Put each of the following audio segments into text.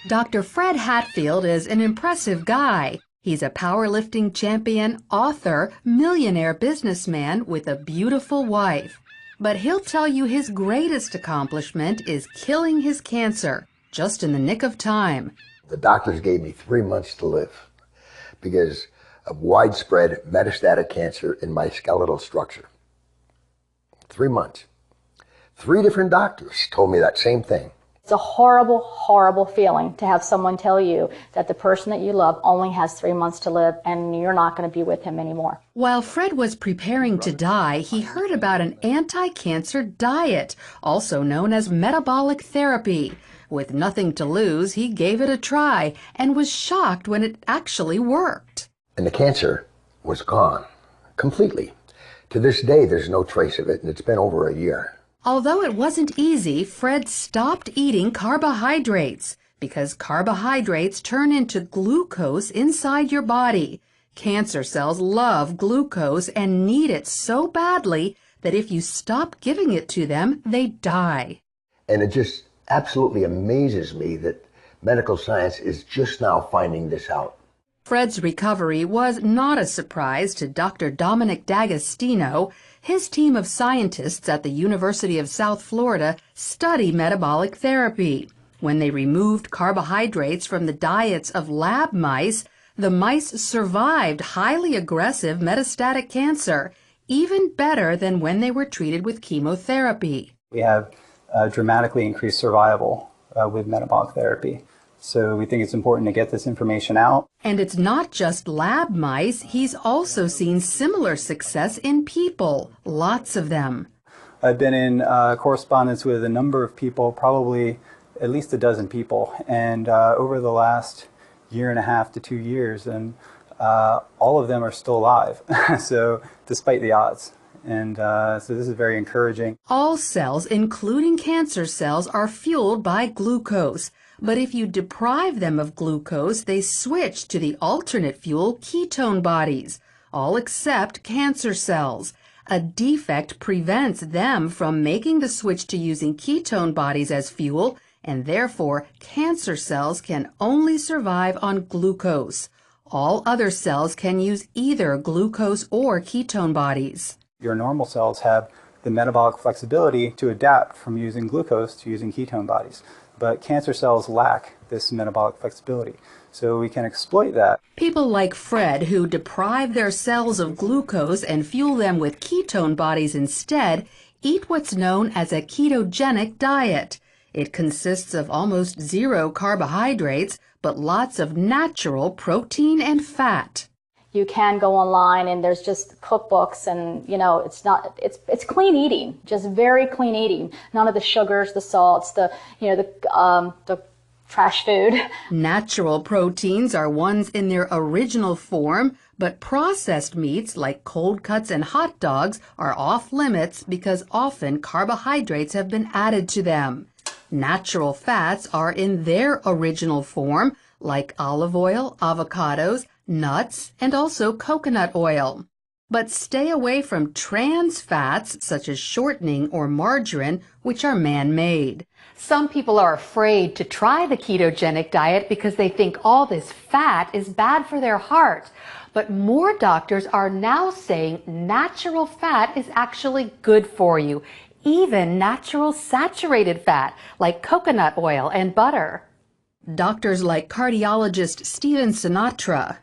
Dr. Fred Hatfield is an impressive guy. He's a powerlifting champion, author, millionaire businessman with a beautiful wife. But he'll tell you his greatest accomplishment is killing his cancer, just in the nick of time. The doctors gave me 3 months to live because of widespread metastatic cancer in my skeletal structure. 3 months. 3 different doctors told me that same thing. It's a horrible, horrible feeling to have someone tell you that the person that you love only has 3 months to live and you're not going to be with him anymore. While Fred was preparing to die, he heard about an anti-cancer diet, also known as metabolic therapy. With nothing to lose, he gave it a try and was shocked when it actually worked. And the cancer was gone completely. To this day, there's no trace of it, and it's been over a year. Although it wasn't easy, Fred stopped eating carbohydrates because carbohydrates turn into glucose inside your body. Cancer cells love glucose and need it so badly that if you stop giving it to them, they die. And it just absolutely amazes me that medical science is just now finding this out. Fred's recovery was not a surprise to Dr. Dominic D'Agostino. His team of scientists at the University of South Florida study metabolic therapy. When they removed carbohydrates from the diets of lab mice, the mice survived highly aggressive metastatic cancer, even better than when they were treated with chemotherapy. We have dramatically increased survival with metabolic therapy. So we think it's important to get this information out. And it's not just lab mice. He's also seen similar success in people, lots of them. I've been in correspondence with a number of people, probably at least a dozen people, and over the last 1.5 to 2 years, and all of them are still alive, so despite the odds. And so this is very encouraging. All cells, including cancer cells, are fueled by glucose. But if you deprive them of glucose, they switch to the alternate fuel ketone bodies, all except cancer cells. A defect prevents them from making the switch to using ketone bodies as fuel, and therefore cancer cells can only survive on glucose. All other cells can use either glucose or ketone bodies. Your normal cells have the metabolic flexibility to adapt from using glucose to using ketone bodies. But cancer cells lack this metabolic flexibility, so we can exploit that. People like Fred, who deprive their cells of glucose and fuel them with ketone bodies instead, eat what's known as a ketogenic diet. It consists of almost 0 carbohydrates, but lots of natural protein and fat. You can go online and there's just cookbooks and, it's clean eating, just very clean eating. None of the sugars, the salts, the trash food. Natural proteins are ones in their original form, but processed meats like cold cuts and hot dogs are off limits because often carbohydrates have been added to them. Natural fats are in their original form, like olive oil, avocados, nuts, and also coconut oil. But stay away from trans fats such as shortening or margarine, which are man-made. Some people are afraid to try the ketogenic diet because they think all this fat is bad for their heart. But more doctors are now saying natural fat is actually good for you, even natural saturated fat like coconut oil and butter. Doctors like cardiologist Stephen Sinatra.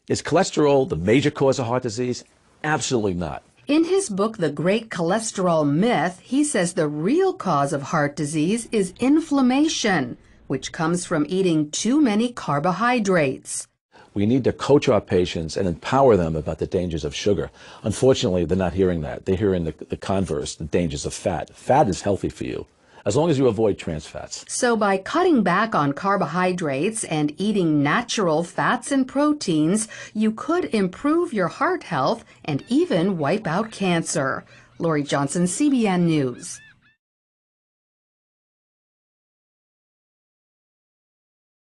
Is cholesterol the major cause of heart disease? Absolutely not. In his book, The Great Cholesterol Myth, he says the real cause of heart disease is inflammation, which comes from eating too many carbohydrates. We need to coach our patients and empower them about the dangers of sugar. Unfortunately, they're not hearing that. They're hearing the converse, the dangers of fat. Fat is healthy for you, as long as you avoid trans fats. So by cutting back on carbohydrates and eating natural fats and proteins, you could improve your heart health and even wipe out cancer. Lori Johnson, CBN News.